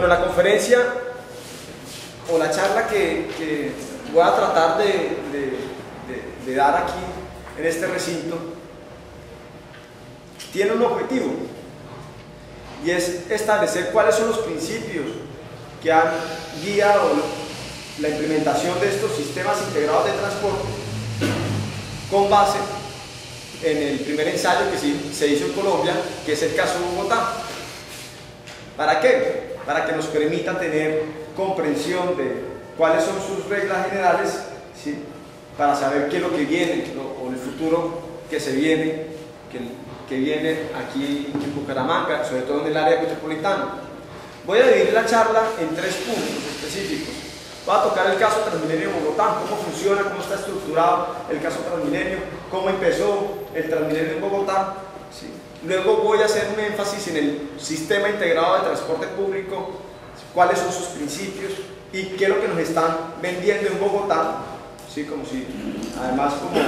Bueno, la conferencia o la charla que voy a tratar de dar aquí en este recinto tiene un objetivo, y es establecer cuáles son los principios que han guiado la implementación de estos sistemas integrados de transporte con base en el primer ensayo que se hizo en Colombia, que es el caso de Bogotá. ¿Para qué? Para que nos permita tener comprensión de cuáles son sus reglas generales, ¿sí? Para saber qué es lo que viene o el futuro que se viene, que viene aquí en Bucaramanga, sobre todo en el área metropolitana. Voy a dividir la charla en 3 puntos específicos. Voy a tocar el caso Transmilenio de Bogotá, cómo funciona, cómo está estructurado el caso Transmilenio, cómo empezó el Transmilenio en Bogotá, ¿sí? Luego voy a hacer un énfasis en el sistema integrado de transporte público, cuáles son sus principios y qué es lo que nos están vendiendo en Bogotá, ¿sí? Como si, además, pues,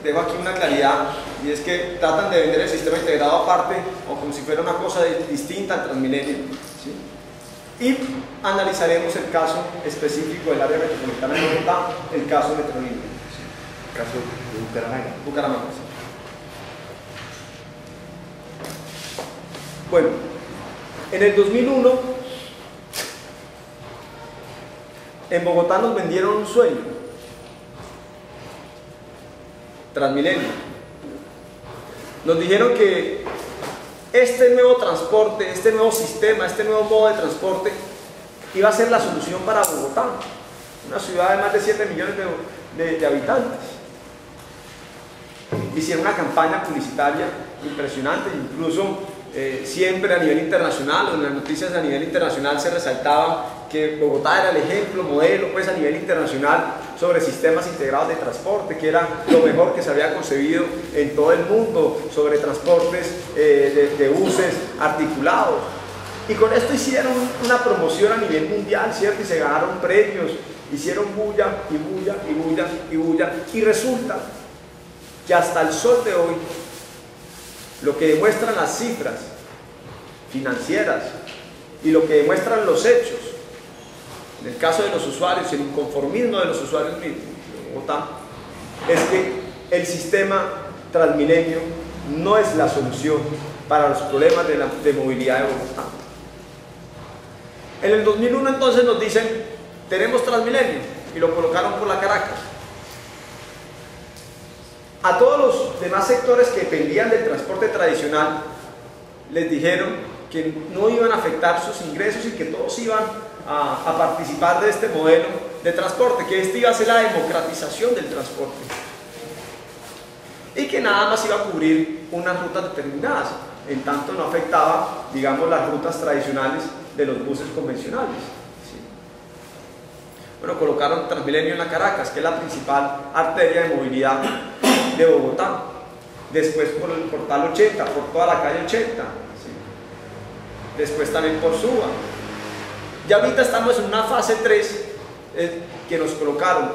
dejo aquí una claridad, y es que tratan de vender el sistema integrado aparte o como si fuera una cosa distinta al Transmilenio, ¿sí? Y analizaremos el caso específico del área metropolitana de Bogotá, el caso Metrolínea, ¿sí? El caso de Bucaramanga. Bucaramanga, sí. Bueno, en el 2001 en Bogotá nos vendieron un sueño: Transmilenio. Nos dijeron que este nuevo transporte, este nuevo sistema, este nuevo modo de transporte iba a ser la solución para Bogotá, una ciudad de más de 7 millones de habitantes. Hicieron una campaña publicitaria impresionante, incluso siempre a nivel internacional, o en las noticias a nivel internacional se resaltaba que Bogotá era el ejemplo, modelo, pues a nivel internacional, sobre sistemas integrados de transporte, que era lo mejor que se había concebido en todo el mundo, sobre transportes de buses articulados. Y con esto hicieron una promoción a nivel mundial, ¿cierto? Y se ganaron premios, hicieron bulla y bulla y bulla y bulla, y resulta que hasta el sol de hoy, lo que demuestran las cifras financieras y lo que demuestran los hechos, en el caso de los usuarios, el inconformismo de los usuarios mismos de Bogotá, es que el sistema Transmilenio no es la solución para los problemas de movilidad de Bogotá. En el 2001 entonces nos dicen: tenemos Transmilenio, y lo colocaron por la Caracas. A todos los demás sectores que dependían del transporte tradicional les dijeron que no iban a afectar sus ingresos y que todos iban a participar de este modelo de transporte, que este iba a ser la democratización del transporte y que nada más iba a cubrir unas rutas determinadas, en tanto no afectaba, digamos, las rutas tradicionales de los buses convencionales, ¿sí? Bueno, colocaron Transmilenio en la Caracas, que es la principal arteria de movilidad de Bogotá, después por el portal 80, por toda la calle 80, ¿sí? Después también por Suba. Y ahorita estamos en una fase 3 que nos colocaron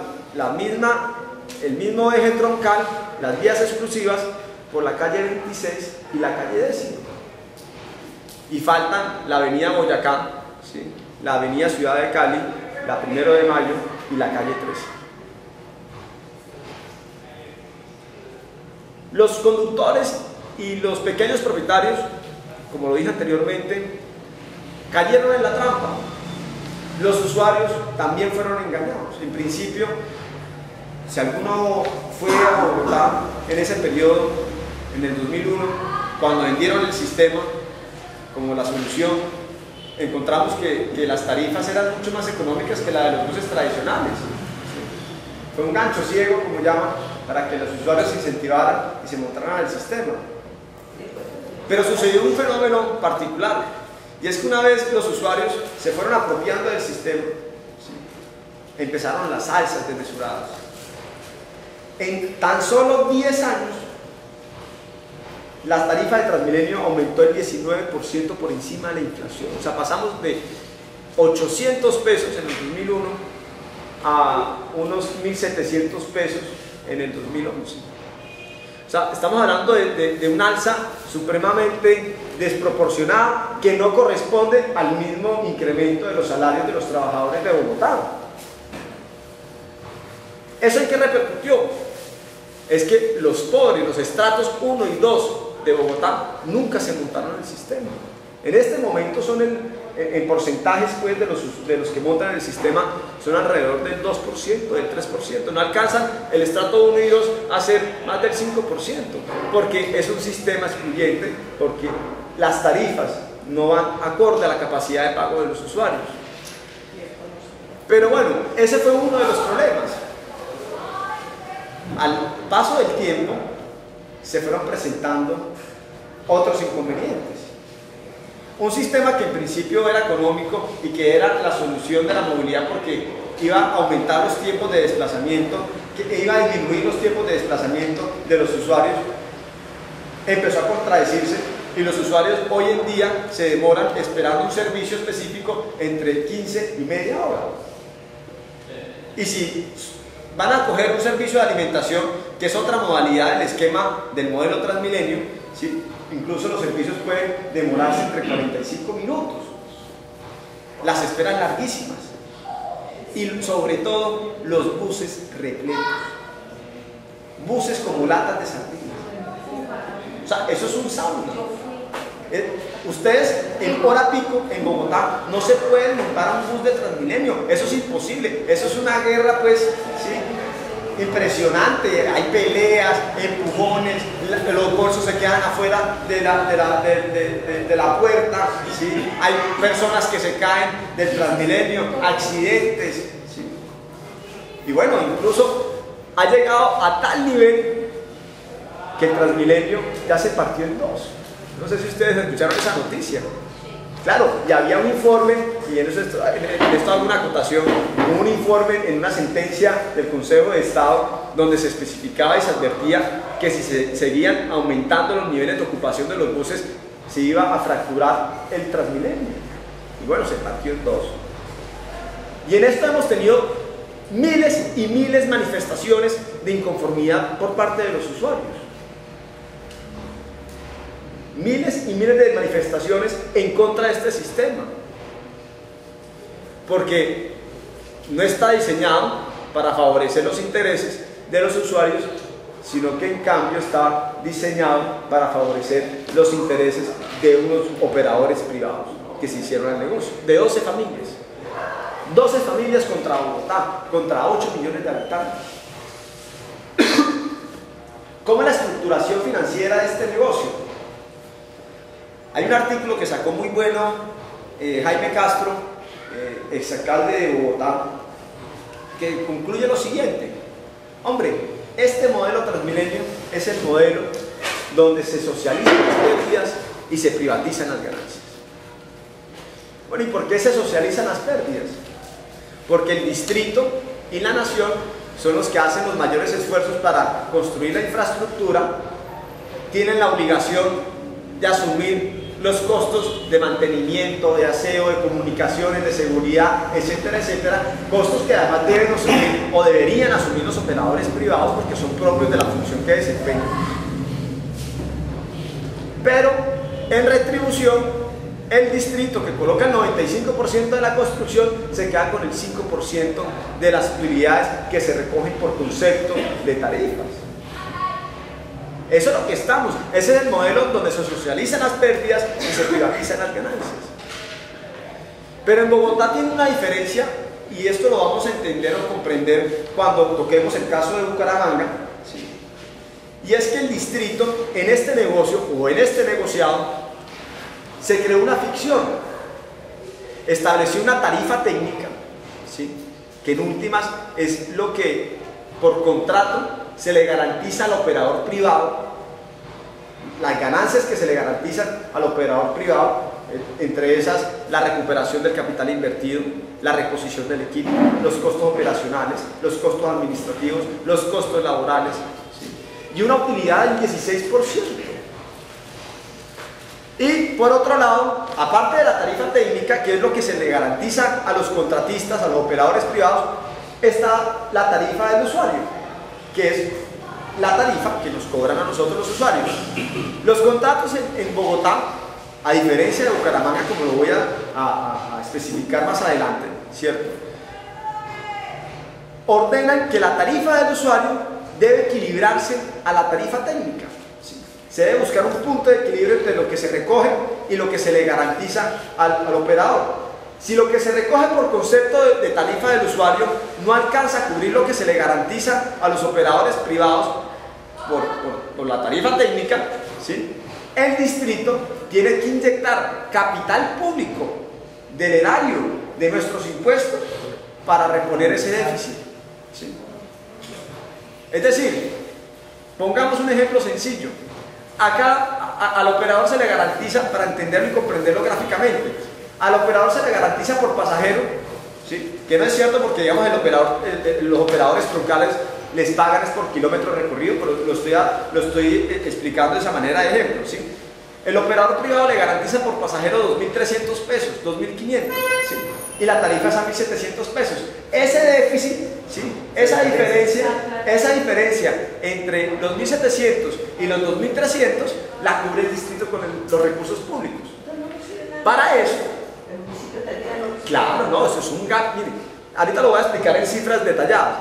el mismo eje troncal, las vías exclusivas por la calle 26 y la calle 10. Y faltan la avenida Boyacá, ¿sí? La avenida Ciudad de Cali, la 1 de Mayo y la calle 13. Los conductores y los pequeños propietarios, como lo dije anteriormente, cayeron en la trampa. Los usuarios también fueron engañados. En principio, si alguno fue a Bogotá en ese periodo, en el 2001, cuando vendieron el sistema como la solución, encontramos que las tarifas eran mucho más económicas que la de los buses tradicionales. Fue un gancho ciego, como llaman, para que los usuarios se incentivaran y se montaran al sistema. Pero sucedió un fenómeno particular, y es que una vez los usuarios se fueron apropiando del sistema, ¿sí? Empezaron las alzas desmesuradas. En tan solo 10 años, la tarifa de Transmilenio aumentó el 19% por encima de la inflación. O sea, pasamos de 800 pesos en el 2001 a unos 1.700 pesos en el 2011. O sea, estamos hablando de un alza supremamente desproporcionada que no corresponde al mismo incremento de los salarios de los trabajadores de Bogotá. ¿Eso en qué repercutió? Es que los pobres, los estratos 1 y 2 de Bogotá nunca se montaron en el sistema. En este momento son en porcentajes pues, de los que montan el sistema, son alrededor del 2%, del 3%. No alcanzan el estrato 1 y 2 a ser más del 5%, porque es un sistema excluyente, porque las tarifas no van acorde a la capacidad de pago de los usuarios. Pero bueno, ese fue uno de los problemas. Al paso del tiempo se fueron presentando otros inconvenientes. Un sistema que en principio era económico y que era la solución de la movilidad porque iba a aumentar los tiempos de desplazamiento, que iba a disminuir los tiempos de desplazamiento de los usuarios, empezó a contradecirse y los usuarios hoy en día se demoran esperando un servicio específico entre 15 y media hora. Y si van a coger un servicio de alimentación, que es otra modalidad del esquema del modelo Transmilenio, ¿sí? Incluso los servicios pueden demorarse entre 45 minutos. Las esperan larguísimas. Y sobre todo los buses repletos. Buses como latas de sardinas. O sea, eso es un sauna. Ustedes en hora pico en Bogotá no se pueden montar a un bus de Transmilenio. Eso es imposible. Eso es una guerra, pues, ¿sí? Impresionante. Hay peleas, empujones, los bolsos se quedan afuera de la puerta, ¿sí? Hay personas que se caen del Transmilenio, accidentes, ¿sí? Y bueno, incluso ha llegado a tal nivel que el Transmilenio ya se partió en dos. No sé si ustedes escucharon esa noticia. Claro, y había un informe, y en esto hago una acotación, un informe en una sentencia del Consejo de Estado donde se especificaba y se advertía que si se seguían aumentando los niveles de ocupación de los buses se iba a fracturar el Transmilenio. Y bueno, se partió en dos. Y en esto hemos tenido miles y miles de manifestaciones de inconformidad por parte de los usuarios. Miles y miles de manifestaciones en contra de este sistema, porque no está diseñado para favorecer los intereses de los usuarios, sino que en cambio está diseñado para favorecer los intereses de unos operadores privados que se hicieron el negocio, de 12 familias. 12 familias contra Bogotá, contra 8 millones de habitantes. ¿Cómo es la estructuración financiera de este negocio? Hay un artículo que sacó muy bueno Jaime Castro, exalcalde de Bogotá, que concluye lo siguiente. Hombre, este modelo Transmilenio es el modelo donde se socializan las pérdidas y se privatizan las ganancias. Bueno, ¿y por qué se socializan las pérdidas? Porque el distrito y la nación son los que hacen los mayores esfuerzos para construir la infraestructura, tienen la obligación de asumir los costos de mantenimiento, de aseo, de comunicaciones, de seguridad, etcétera, etcétera, costos que además deben asumir o deberían asumir los operadores privados porque son propios de la función que desempeñan. Pero en retribución, el distrito que coloca el 95% de la construcción se queda con el 5% de las utilidades que se recogen por concepto de tarifas. Eso es lo que estamos, ese es el modelo donde se socializan las pérdidas y se privatizan las ganancias. Pero en Bogotá tiene una diferencia, y esto lo vamos a entender o comprender cuando toquemos el caso de Bucaramanga, ¿sí? Y es que el distrito en este negocio o en este negociado se creó una ficción, estableció una tarifa técnica, ¿sí? Que en últimas es lo que por contrato se le garantiza al operador privado, las ganancias que se le garantizan al operador privado, entre esas la recuperación del capital invertido, la reposición del equipo, los costos operacionales, los costos administrativos, los costos laborales, ¿sí? Y una utilidad del 16%. Y por otro lado, aparte de la tarifa técnica, que es lo que se le garantiza a los contratistas, a los operadores privados, está la tarifa del usuario, que es la tarifa que nos cobran a nosotros los usuarios. Los contratos en Bogotá, a diferencia de Bucaramanga, como lo voy a especificar más adelante, ¿cierto?, ordenan que la tarifa del usuario debe equilibrarse a la tarifa técnica. ¿Sí? Se debe buscar un punto de equilibrio entre lo que se recoge y lo que se le garantiza al operador. Si lo que se recoge por concepto de tarifa del usuario no alcanza a cubrir lo que se le garantiza a los operadores privados por la tarifa técnica, ¿sí?, el distrito tiene que inyectar capital público del erario de nuestros impuestos para reponer ese déficit. ¿Sí? Es decir, pongamos un ejemplo sencillo. Acá al operador se le garantiza, para entenderlo y comprenderlo gráficamente, al operador se le garantiza por pasajero, ¿sí?, que no es cierto porque digamos los operadores troncales les pagan es por kilómetro recorrido, pero lo estoy explicando de esa manera de ejemplo, ¿sí? El operador privado le garantiza por pasajero 2.300 pesos, 2.500, ¿sí?, y la tarifa es a 1.700 pesos. Ese déficit, ¿sí?, esa diferencia entre los 1.700 y los 2.300 la cubre el distrito con los recursos públicos. Para eso, claro, no, eso es un gap. Miren, ahorita lo voy a explicar en cifras detalladas,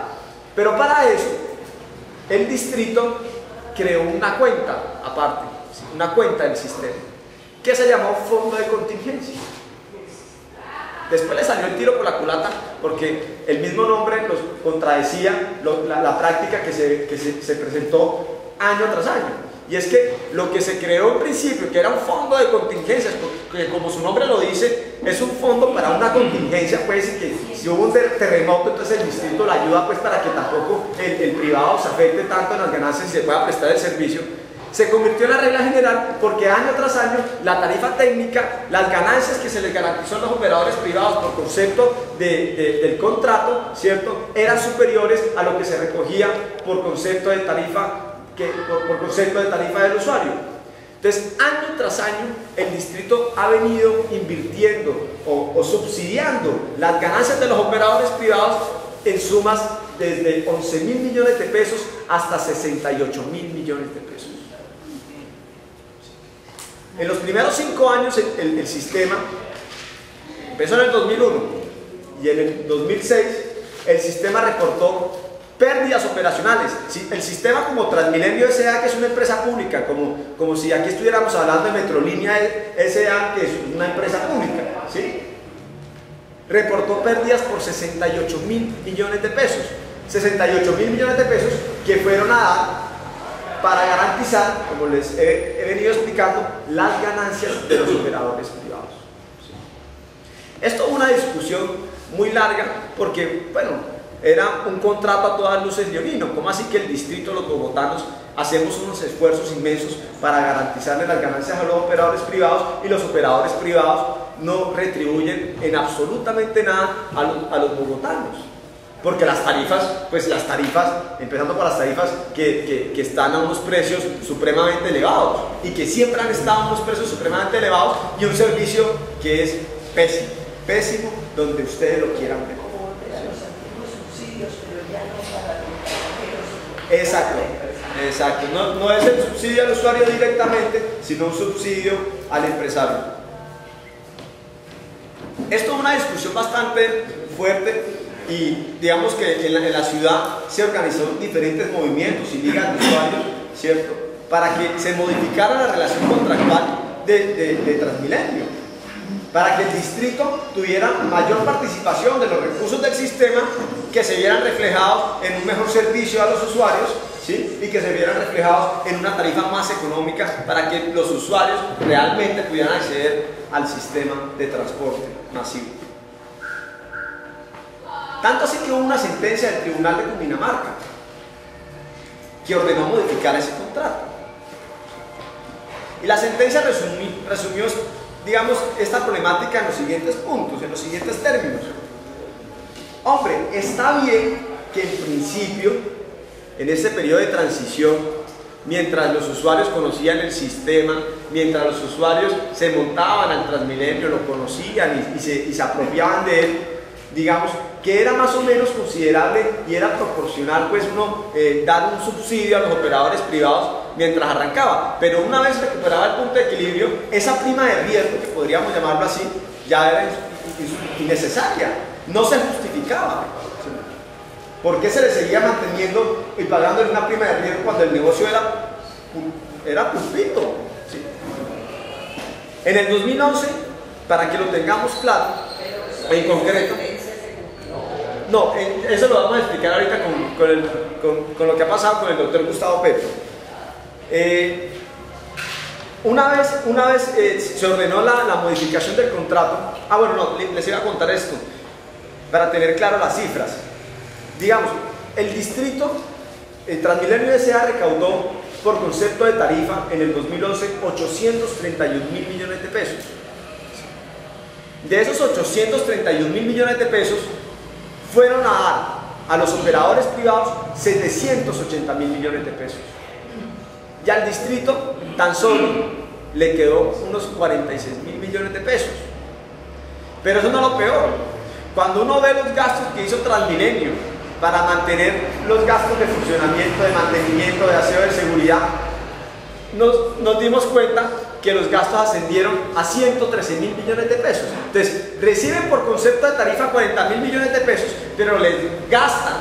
pero para eso el distrito creó una cuenta aparte, ¿sí?, una cuenta del sistema que se llamó fondo de contingencia. Después le salió el tiro por la culata porque el mismo nombre nos contradecía la práctica que se presentó año tras año. Y es que lo que se creó en principio, que era un fondo de contingencias, porque como su nombre lo dice, es un fondo para una contingencia, pues, y que si hubo un terremoto, entonces el distrito la ayuda, pues, para que tampoco el privado se afecte tanto en las ganancias y se pueda prestar el servicio. Se convirtió en la regla general porque año tras año la tarifa técnica, las ganancias que se les garantizó a los operadores privados por concepto del contrato, ¿cierto?, eran superiores a lo que se recogía por concepto de tarifa por concepto de tarifa del usuario. Entonces, año tras año, el distrito ha venido invirtiendo o subsidiando las ganancias de los operadores privados en sumas desde 11.000 millones de pesos hasta 68.000 millones de pesos. En los primeros 5 años el sistema empezó en el 2001 y en el 2006 el sistema reportó pérdidas operacionales. El sistema como Transmilenio S.A., que es una empresa pública, como si aquí estuviéramos hablando de Metrolínea S.A., que es una empresa pública, ¿sí?, reportó pérdidas por 68.000 millones de pesos. 68.000 millones de pesos que fueron a dar para garantizar, como les he venido explicando, las ganancias de los operadores privados. ¿Sí? Esto es una discusión muy larga porque, bueno, era un contrato a todas luces leonino. ¿Cómo así que el distrito, los bogotanos, hacemos unos esfuerzos inmensos para garantizarle las ganancias a los operadores privados y los operadores privados no retribuyen en absolutamente nada a los bogotanos? Porque las tarifas, empezando por las tarifas que están a unos precios supremamente elevados y que siempre han estado a unos precios supremamente elevados, y un servicio que es pésimo, pésimo donde ustedes lo quieran ver. Exacto, no es el subsidio al usuario directamente, sino un subsidio al empresario. Esto es una discusión bastante fuerte y digamos que en la ciudad se organizaron diferentes movimientos y ligas de usuarios, ¿cierto?, para que se modificara la relación contractual de Transmilenio, para que el distrito tuviera mayor participación de los recursos del sistema, que se vieran reflejados en un mejor servicio a los usuarios, ¿sí?, y que se vieran reflejados en una tarifa más económica para que los usuarios realmente pudieran acceder al sistema de transporte masivo. Tanto así que hubo una sentencia del Tribunal de Cundinamarca que ordenó modificar ese contrato. Y la sentencia resumió, digamos, esta problemática en los siguientes puntos, en los siguientes términos. Hombre, está bien que en principio, en este periodo de transición, mientras los usuarios conocían el sistema, mientras los usuarios se montaban al Transmilenio, lo conocían y se apropiaban de él, digamos, que era más o menos considerable y era proporcional pues uno dar un subsidio a los operadores privados mientras arrancaba, pero una vez recuperaba el punto de equilibrio, esa prima de riesgo, que podríamos llamarlo así, ya era innecesaria, no se justificaba. ¿Por qué se le seguía manteniendo y pagándole una prima de riesgo cuando el negocio era pulpito? ¿Sí? En el 2011, para que lo tengamos claro, en concreto, no, eso lo vamos a explicar ahorita con lo que ha pasado con el doctor Gustavo Petro. Una vez se ordenó la modificación del contrato. Bueno, no, les iba a contar esto para tener claro las cifras. Digamos, el distrito Transmilenio S.A. recaudó por concepto de tarifa en el 2011 831.000 millones de pesos. De esos 831.000 millones de pesos fueron a dar a los operadores privados 780.000 millones de pesos. Y al distrito tan solo le quedó unos 46.000 millones de pesos. Pero eso no es lo peor. Cuando uno ve los gastos que hizo Transmilenio para mantener los gastos de funcionamiento, de mantenimiento, de aseo, de seguridad, nos dimos cuenta que los gastos ascendieron a 113.000 millones de pesos. Entonces, reciben por concepto de tarifa 40.000 millones de pesos, pero les gastan,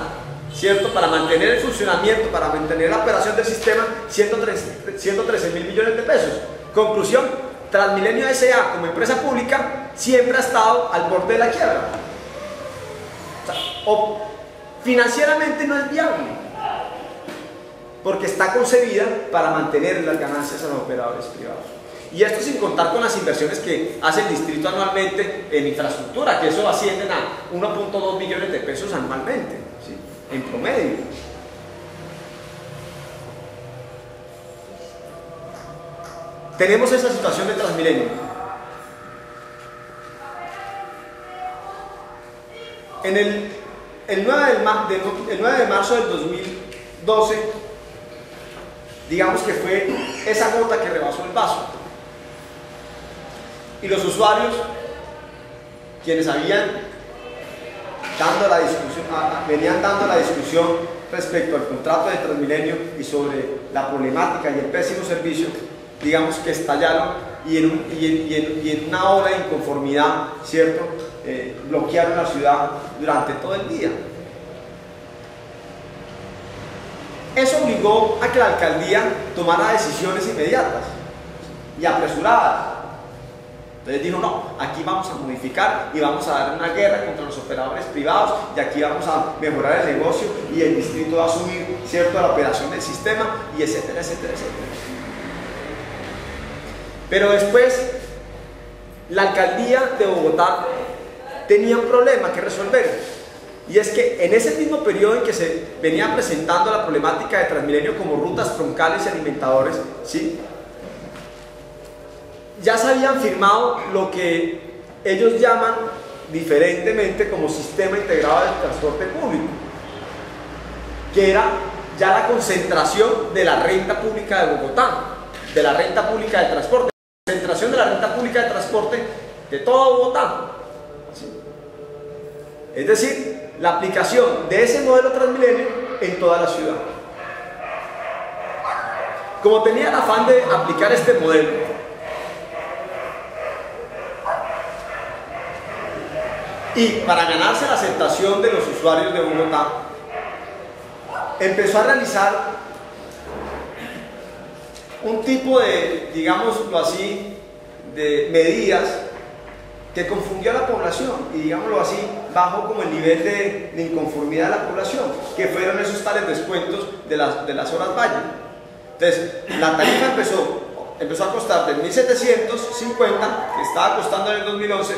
¿cierto?, para mantener el funcionamiento, para mantener la operación del sistema, 113.000 millones de pesos. Conclusión, Transmilenio S.A. como empresa pública siempre ha estado al borde de la quiebra. Financieramente no es viable, porque está concebida para mantener las ganancias a los operadores privados. Y esto sin contar con las inversiones que hace el distrito anualmente en infraestructura, que eso ascienden a 1.2 billones de pesos anualmente, ¿sí?, en promedio. Tenemos esa situación de Transmilenio. El 9 de marzo del 2012, digamos que fue esa gota que rebasó el vaso. Y los usuarios, quienes venían dando la discusión respecto al contrato de Transmilenio y sobre la problemática y el pésimo servicio, digamos que estallaron y en una ola de inconformidad, ¿cierto?, bloquearon la ciudad durante todo el día. Eso obligó a que la alcaldía tomara decisiones inmediatas y apresuradas. Entonces dijo, no, aquí vamos a modificar y vamos a dar una guerra contra los operadores privados y aquí vamos a mejorar el negocio y el distrito va a asumir, ¿cierto?, la operación del sistema y etcétera, etcétera, etcétera. Pero después, la alcaldía de Bogotá tenía un problema que resolver, y es que en ese mismo periodo en que se venía presentando la problemática de Transmilenio como rutas troncales y alimentadores, ¿sí?, ya se habían firmado lo que ellos llaman diferentemente como sistema integrado de transporte público, que era ya la concentración de la renta pública de Bogotá, de la renta pública de transporte, concentración de la renta pública de transporte de toda Bogotá, ¿sí? Es decir, la aplicación de ese modelo Transmilenio en toda la ciudad. Como tenía el afán de aplicar este modelo y para ganarse la aceptación de los usuarios de Bogotá, empezó a realizar un tipo de, digámoslo así, de medidas que confundió a la población y, digámoslo así, bajó como el nivel de inconformidad de la población, que fueron esos tales descuentos de las horas valle. Entonces, la tarifa empezó a costar de 1.750, que estaba costando en el 2011,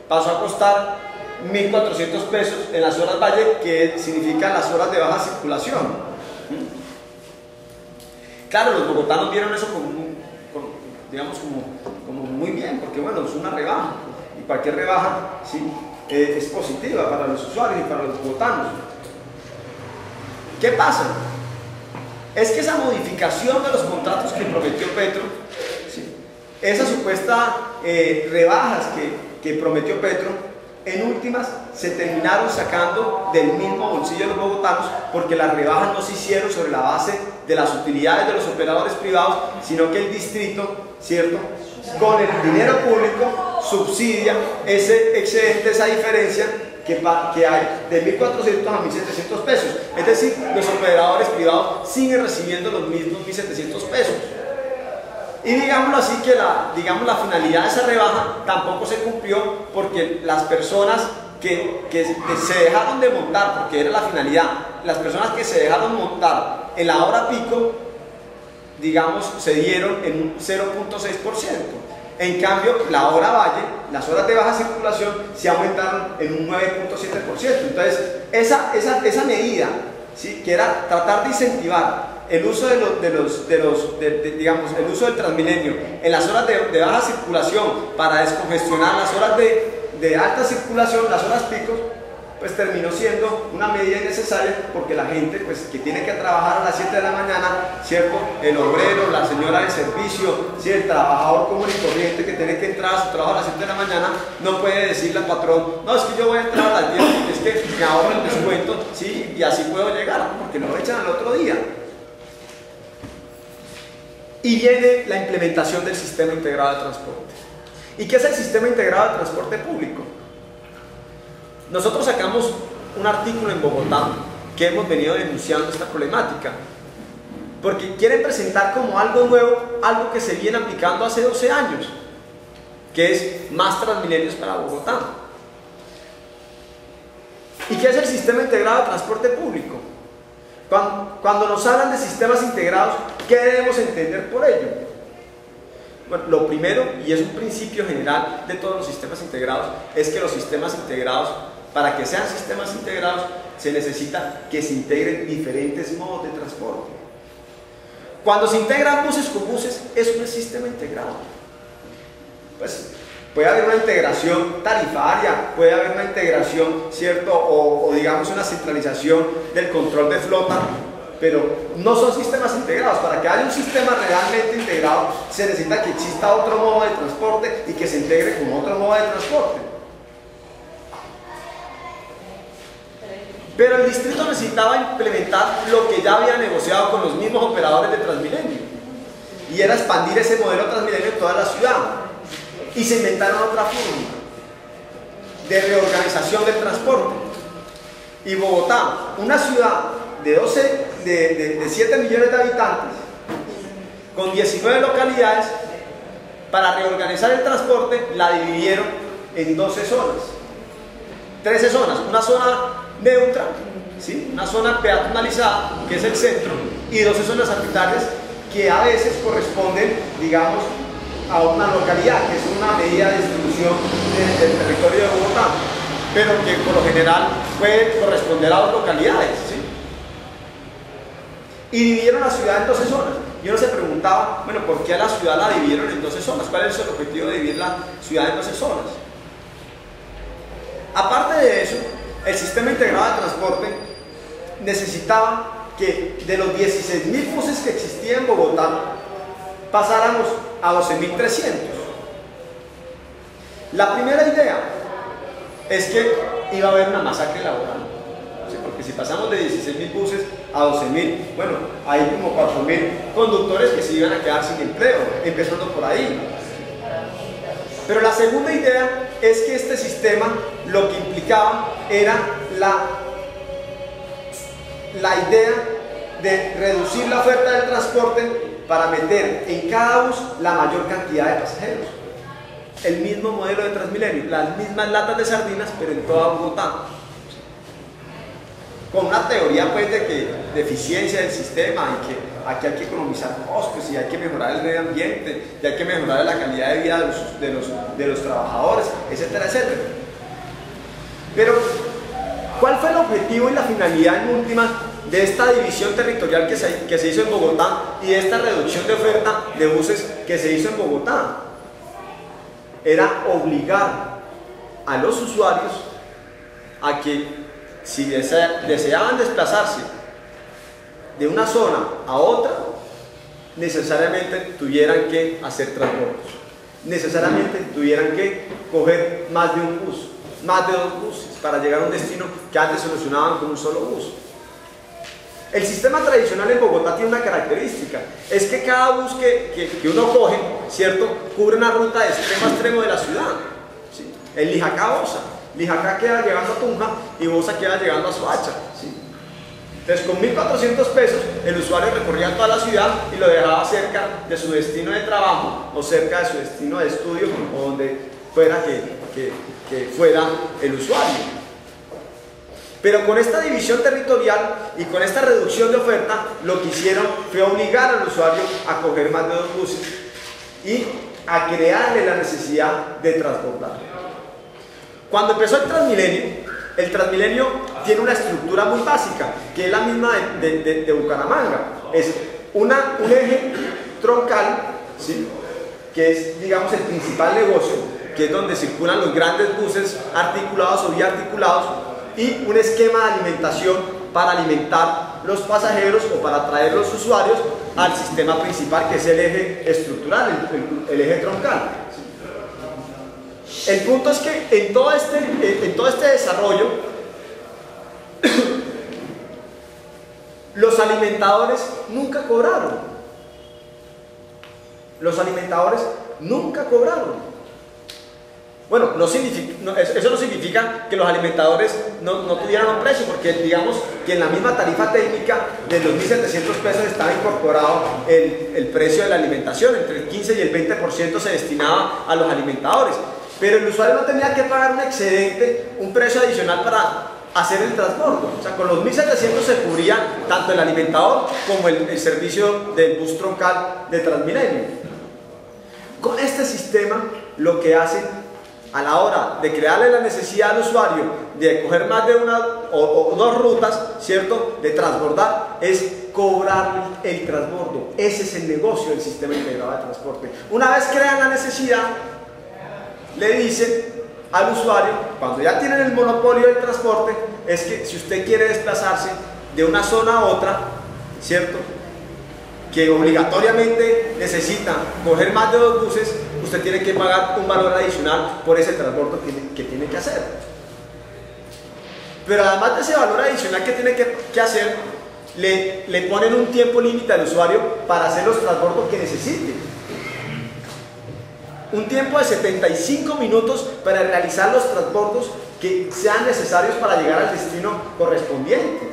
pasó a costar 1.400 pesos en las horas valle, que significan las horas de baja circulación. Claro, los bogotanos vieron eso como muy bien, porque bueno, es una rebaja, y cualquier rebaja, sí, es positiva para los usuarios y para los bogotanos. ¿Qué pasa? Es que esa modificación de los contratos que prometió Petro, ¿sí?, esas supuestas rebajas que prometió Petro, en últimas se terminaron sacando del mismo bolsillo de los bogotanos, porque las rebajas no se hicieron sobre la base de las utilidades de los operadores privados, sino que el distrito, ¿cierto?, con el dinero público subsidia ese excedente, esa diferencia que hay de 1.400 a 1.700 pesos. Es decir, los operadores privados siguen recibiendo los mismos 1.700 pesos. Y digámoslo así, que la finalidad de esa rebaja tampoco se cumplió, porque las personas que se dejaron de montar, porque era la finalidad, las personas que se dejaron montar en la hora pico, digamos, se dieron en un 0.6%. En cambio, la hora valle, las horas de baja circulación, se aumentaron en un 9.7%. Entonces, esa medida, ¿sí?, que era tratar de incentivar el uso digamos, el uso del Transmilenio en las horas de baja circulación para descongestionar las horas de alta circulación, las horas picos, pues terminó siendo una medida innecesaria, porque la gente, pues, que tiene que trabajar a las 7 de la mañana, ¿cierto?, el obrero, la señora de servicio, ¿sí?, el trabajador común y corriente que tiene que entrar a su trabajo a las 7 de la mañana, no puede decirle al patrón: no, es que yo voy a entrar a las 10, es que me ahorro el descuento, ¿sí?, y así puedo llegar, porque lo echan al otro día. Y viene la implementación del sistema integrado de transporte. ¿Y qué es el sistema integrado de transporte público? Nosotros sacamos un artículo en Bogotá que hemos venido denunciando esta problemática, porque quieren presentar como algo nuevo algo que se viene aplicando hace 12 años, que es más Transmilenios para Bogotá. ¿Y qué es el sistema integrado de transporte público? Cuando nos hablan de sistemas integrados, ¿qué debemos entender por ello? Bueno, lo primero, y es un principio general de todos los sistemas integrados, es que los sistemas integrados, para que sean sistemas integrados, se necesita que se integren diferentes modos de transporte. Cuando se integran buses con buses, eso no es sistema integrado. Pues puede haber una integración tarifaria, puede haber una integración, ¿cierto?, o digamos una centralización del control de flota, pero no son sistemas integrados. Para que haya un sistema realmente integrado, se necesita que exista otro modo de transporte y que se integre con otro modo de transporte. Pero el distrito necesitaba implementar lo que ya había negociado con los mismos operadores de Transmilenio, y era expandir ese modelo Transmilenio en toda la ciudad. Y se inventaron otra fórmula de reorganización del transporte. Y Bogotá, una ciudad de 7 millones de habitantes, con 19 localidades, para reorganizar el transporte la dividieron en 12 zonas, 13 zonas, una zona neutra, ¿sí?, una zona peatonalizada, que es el centro, y 12 zonas arbitrarias que a veces corresponden, digamos, a una localidad, que es una medida de distribución del territorio de Bogotá, pero que por lo general puede corresponder a dos localidades, ¿sí? Y dividieron la ciudad en 12 zonas. Y uno se preguntaba, bueno, ¿por qué a la ciudad la dividieron en 12 zonas? ¿Cuál es el objetivo de dividir la ciudad en 12 zonas? Aparte de eso, el sistema integrado de transporte necesitaba que de los 16.000 buses que existían en Bogotá, pasáramos a 12.300. La primera idea es que iba a haber una masacre laboral, ¿sí?, porque si pasamos de 16.000 buses a 12.000, bueno, hay como 4.000 conductores que se iban a quedar sin empleo, empezando por ahí. Pero la segunda idea es que este sistema lo que implicaba era la idea de reducir la oferta del transporte para meter en cada bus la mayor cantidad de pasajeros. El mismo modelo de Transmilenio, las mismas latas de sardinas, pero en toda Bogotá. Con una teoría, pues, de eficiencia del sistema, y que aquí hay que economizar costos, y hay que mejorar el medio ambiente, y hay que mejorar la calidad de vida de los trabajadores, etcétera, etcétera. Pero, ¿cuál fue el objetivo y la finalidad en última de esta división territorial que se hizo en Bogotá, y de esta reducción de oferta de buses que se hizo en Bogotá? Era obligar a los usuarios a que, si deseaban desplazarse de una zona a otra, necesariamente tuvieran que hacer transbordos, necesariamente tuvieran que coger más de un bus. más de 2 buses para llegar a un destino que antes solucionaban con un solo bus. El sistema tradicional en Bogotá tiene una característica, es que cada bus que uno coge, ¿cierto?, cubre una ruta de extremo a extremo de la ciudad. ¿Sí? El Lijacá-Bosa. Lijacá queda llegando a Tunja y Bosa queda llegando a Soacha. ¿Sí? Entonces, con 1.400 pesos, el usuario recorría toda la ciudad y lo dejaba cerca de su destino de trabajo o cerca de su destino de estudio o donde fuera que fuera el usuario. Pero con esta división territorial y con esta reducción de oferta, lo que hicieron fue obligar al usuario a coger más de 2 buses y a crearle la necesidad de transbordar. Cuando empezó el Transmilenio tiene una estructura muy básica, que es la misma de Bucaramanga. Es un eje troncal, ¿sí?, que es, digamos, el principal negocio, que es donde circulan los grandes buses articulados o biarticulados, y un esquema de alimentación para alimentar los pasajeros o para traer los usuarios al sistema principal, que es el eje estructural, el eje troncal. El punto es que en todo este desarrollo los alimentadores nunca cobraron. Los alimentadores nunca cobraron. Bueno, eso no significa que los alimentadores no tuvieran un precio, porque digamos que en la misma tarifa técnica de los 1.700 pesos estaba incorporado el precio de la alimentación, entre el 15 y el 20% se destinaba a los alimentadores, pero el usuario no tenía que pagar un excedente, un precio adicional para hacer el transporte. O sea, con los 1.700 se cubría tanto el alimentador como el servicio del bus troncal de Transmilenio. Con este sistema lo que hacen a la hora de crearle la necesidad al usuario de coger más de una o 2 rutas, ¿cierto?, de transbordar, es cobrar el transbordo. Ese es el negocio del sistema integrado de transporte. Una vez crean la necesidad, le dicen al usuario, cuando ya tienen el monopolio del transporte, es que si usted quiere desplazarse de una zona a otra, ¿cierto?, que obligatoriamente necesita coger más de 2 buses, usted tiene que pagar un valor adicional por ese transporte que tiene que hacer. Pero además de ese valor adicional que tiene que hacer, le ponen un tiempo límite al usuario para hacer los transbordos que necesite. Un tiempo de 75 minutos para realizar los transbordos que sean necesarios para llegar al destino correspondiente.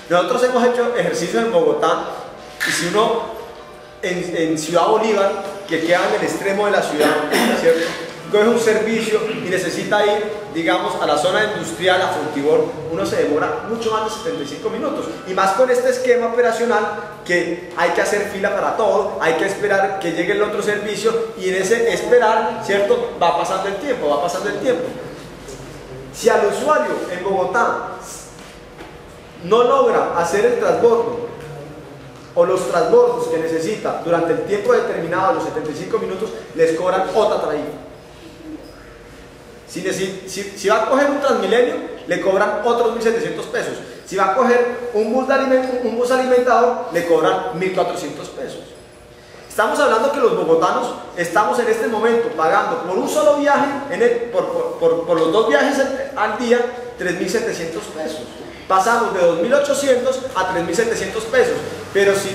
Nosotros hemos hecho ejercicios en Bogotá, y si uno en Ciudad Bolívar, que queda en el extremo de la ciudad, ¿cierto?, coge un servicio y necesita ir, digamos, a la zona industrial, a Fontibón, uno se demora mucho más de 75 minutos. Y más con este esquema operacional, que hay que hacer fila para todo, hay que esperar que llegue el otro servicio, y en ese esperar, ¿cierto?, va pasando el tiempo, va pasando el tiempo. Si al usuario en Bogotá no logra hacer el transbordo o los transbordos que necesita durante el tiempo determinado, los 75 minutos, les cobran otra tarifa. Si va a coger un Transmilenio, le cobran otros 1.700 pesos. Si va a coger un bus alimentador, le cobran 1.400 pesos. Estamos hablando que los bogotanos estamos en este momento pagando por un solo viaje, por los 2 viajes al día, 3.700 pesos. Pasamos de 2.800 a 3.700 pesos. Pero si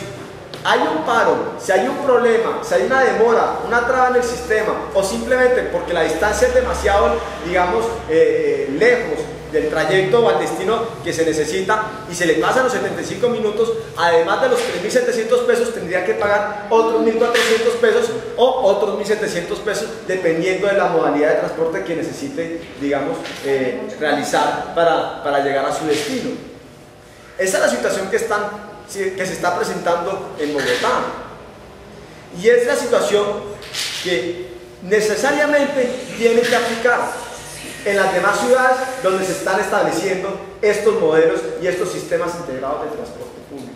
hay un paro, si hay un problema, si hay una demora, una traba en el sistema, o simplemente porque la distancia es demasiado, digamos, lejos del trayecto o al destino que se necesita, y se le pasan los 75 minutos, además de los 3.700 pesos tendría que pagar otros 1.400 pesos o otros 1.700 pesos, dependiendo de la modalidad de transporte que necesite, digamos, realizar para llegar a su destino. Esa es la situación que se está presentando en Bogotá, y es la situación que necesariamente tiene que aplicar en las demás ciudades donde se están estableciendo estos modelos y estos sistemas integrados de transporte público.